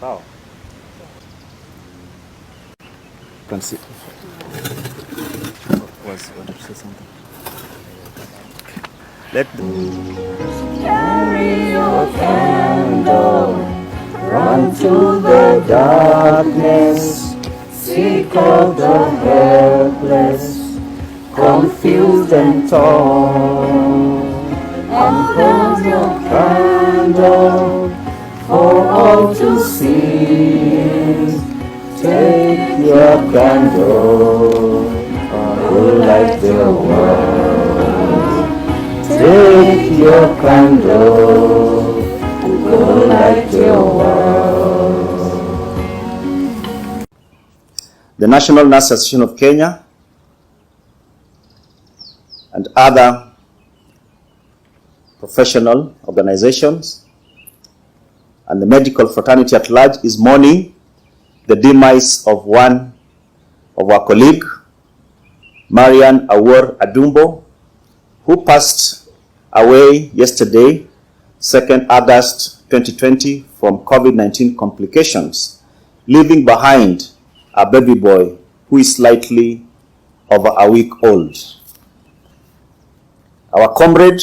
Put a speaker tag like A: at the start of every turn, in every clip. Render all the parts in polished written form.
A: Wow. Can see. Want to say something? Let
B: carry your candle, run to the darkness, seek out the helpless, confused and torn, and hold your candle for all to see. Take your candle, go light the world. Take your candle and go light your world.
C: The National Nurse Association of Kenya and other professional organizations and the medical fraternity at large is mourning the demise of one of our colleague, Marian Awor Adumbo, who passed away yesterday, 2nd August 2020, from COVID-19 complications, leaving behind a baby boy who is slightly over a week old. Our comrade,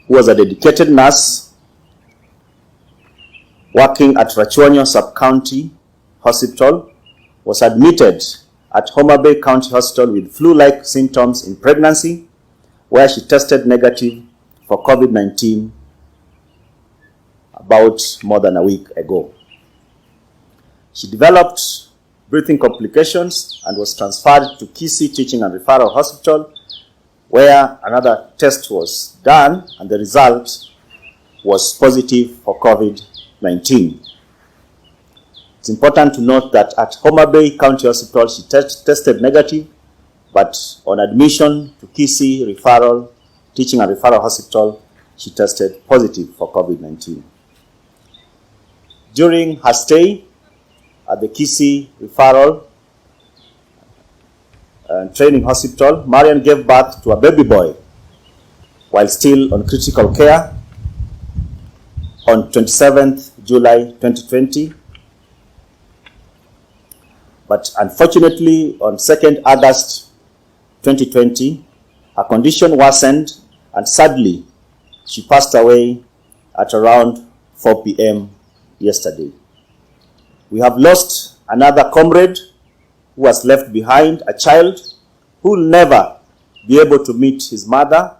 C: who was a dedicated nurse working at Rachuonyo Sub-County Hospital, was admitted at Homabay County Hospital with flu-like symptoms in pregnancy, where she tested negative for COVID-19 about more than a week ago. She developed breathing complications and was transferred to Kisii Teaching and Referral Hospital, where another test was done and the result was positive for COVID-19. It's important to note that at Homabay County Hospital, she tested negative, but on admission to Kisii Teaching and Referral Hospital, she tested positive for COVID-19. During her stay at the Kisii Referral Training Hospital, Marian gave birth to a baby boy while still on critical care on 27th July 2020. But unfortunately, on 2nd August 2020, her condition worsened, and sadly, she passed away at around 4 p.m. yesterday. We have lost another comrade who has left behind a child who will never be able to meet his mother,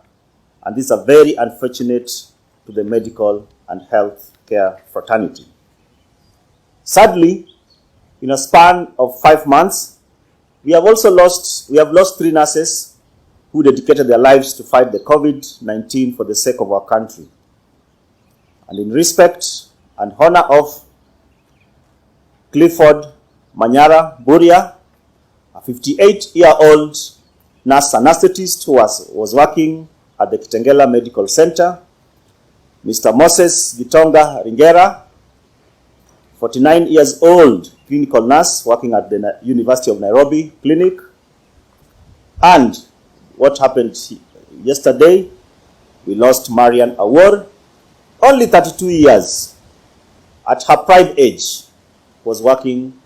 C: and this is very unfortunate to the medical and health care fraternity. Sadly, in a span of 5 months, we have lost 3 nurses who dedicated their lives to fight the COVID-19 for the sake of our country. And in respect and honor of Clifford Manyara Buria, a 58-year-old nurse anesthetist who was working at the Kitengela Medical Center, Mr. Moses Gitonga Ringera, 49 years old clinical nurse working at the University of Nairobi Clinic, and what happened yesterday, we lost Marian Awor, only 32 years, at her prime age, was working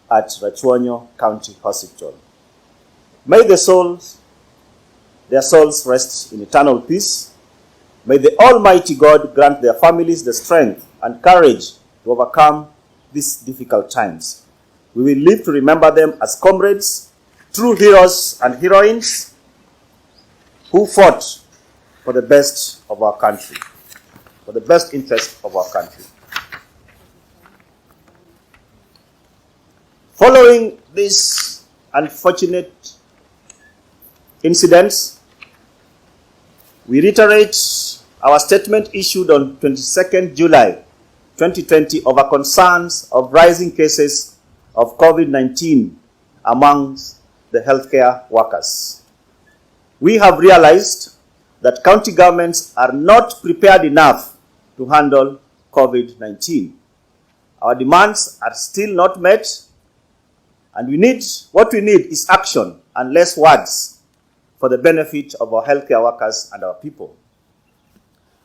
C: at Rachuonyo County Hospital. May their souls rest in eternal peace. May the Almighty God grant their families the strength and courage to overcome these difficult times. We will live to remember them as comrades, true heroes and heroines who fought for the best of our country, for the best interest of our country. Following these unfortunate incidents, we reiterate our statement issued on 22nd July 2020 over concerns of rising cases of COVID-19 amongst the healthcare workers. We have realized that county governments are not prepared enough to handle COVID-19. Our demands are still not met, and what we need is action and less words for the benefit of our healthcare workers and our people.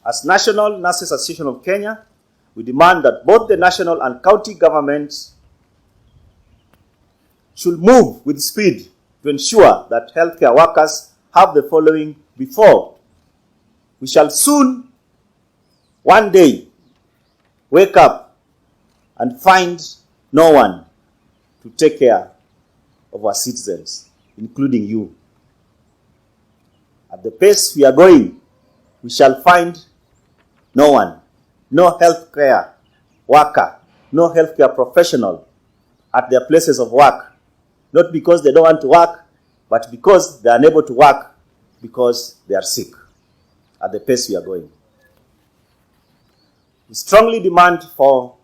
C: As National Nurses Association of Kenya, we demand that both the national and county governments should move with speed to ensure that healthcare workers have the following before we shall soon, one day, wake up and find no one to take care of our citizens, including you. At the pace we are going, we shall find no one, no healthcare worker, no healthcare professional at their places of work, not because they don't want to work, but because they are unable to work because they are sick. At the pace we are going, we strongly demand for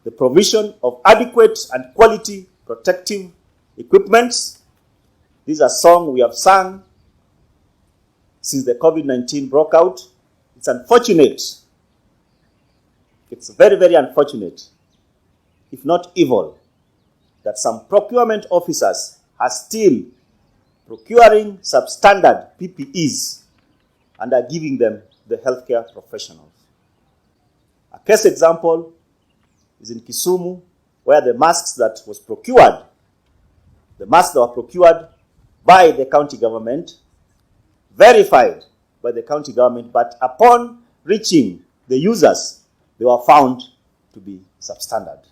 C: the provision of adequate and quality protective equipments. These are songs we have sung since the COVID-19 broke out. It's unfortunate. It's very, very unfortunate, if not evil, that some procurement officers are still procuring substandard PPEs and are giving them the healthcare professionals. A case example is in Kisumu, where the masks that were procured by the county government, verified by the county government, but upon reaching the users, they were found to be substandard.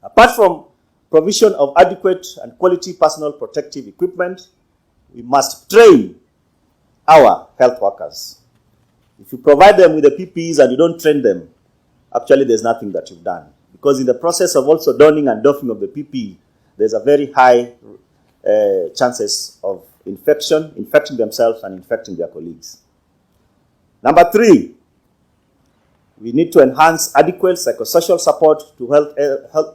C: Apart from provision of adequate and quality personal protective equipment, we must train our health workers. If you provide them with the PPEs and you don't train them, actually there's nothing that you've done. Because in the process of also donning and doffing of the PPE, there's a very high chances of infecting themselves and infecting their colleagues. Number 3, we need to enhance adequate psychosocial support to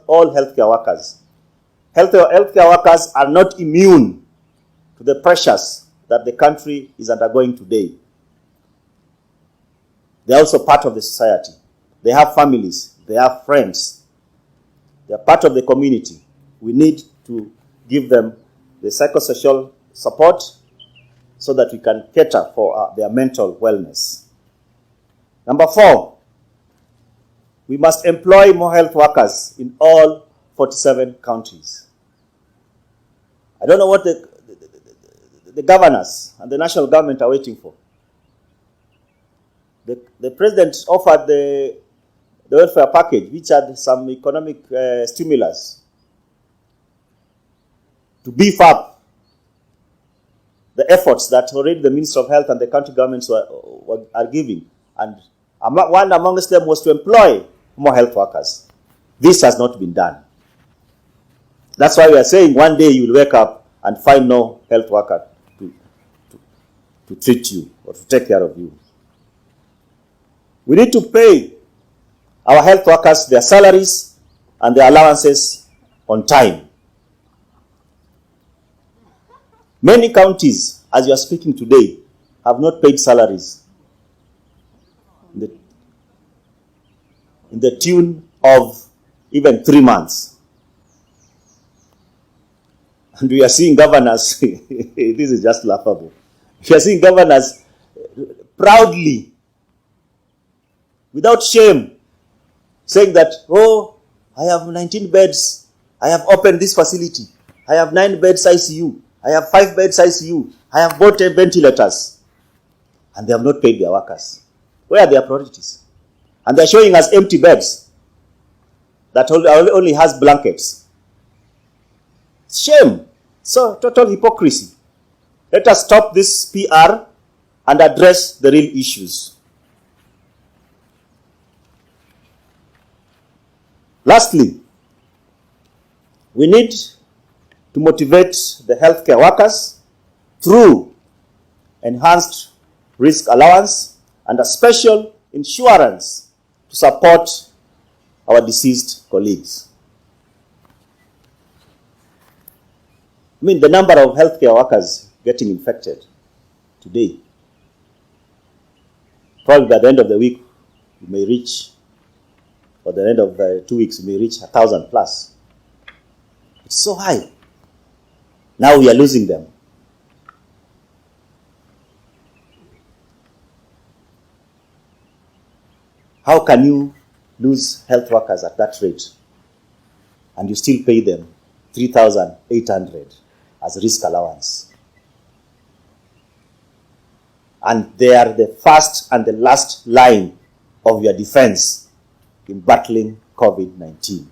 C: all healthcare workers. Healthcare workers are not immune to the pressures that the country is undergoing today. They are also part of the society. They have families. They have friends. They are part of the community. We need to give them the psychosocial support so that we can cater for their mental wellness. Number 4, we must employ more health workers in all 47 counties. I don't know what the governors and the national government are waiting for. The president offered the welfare package, which had some economic stimulus to beef up the efforts that already the Minister of Health and the county governments are giving. And one amongst them was to employ more health workers. This has not been done. That's why we are saying one day you will wake up and find no health worker to treat you or to take care of you. We need to pay our health workers their salaries and their allowances on time. Many counties, as you are speaking today, have not paid salaries in the tune of even 3 months. And we are seeing governors, this is just laughable. We are seeing governors proudly, without shame, saying that, oh, I have 19 beds, I have opened this facility, I have 9 beds ICU, I have 5 beds ICU, I have bought 10 ventilators. And they have not paid their workers. Where are their priorities? And they're showing us empty beds that only has blankets. Shame. So, total hypocrisy. Let us stop this PR and address the real issues. Lastly, we need to motivate the healthcare workers through enhanced risk allowance and a special insurance to support our deceased colleagues. I mean, the number of healthcare workers getting infected today, probably by the end of the week, we may reach, or the end of 2 weeks, we may reach 1,000 plus. It's so high. Now we are losing them. How can you lose health workers at that rate and you still pay them 3,800 as risk allowance? And they are the first and the last line of your defense in battling COVID-19.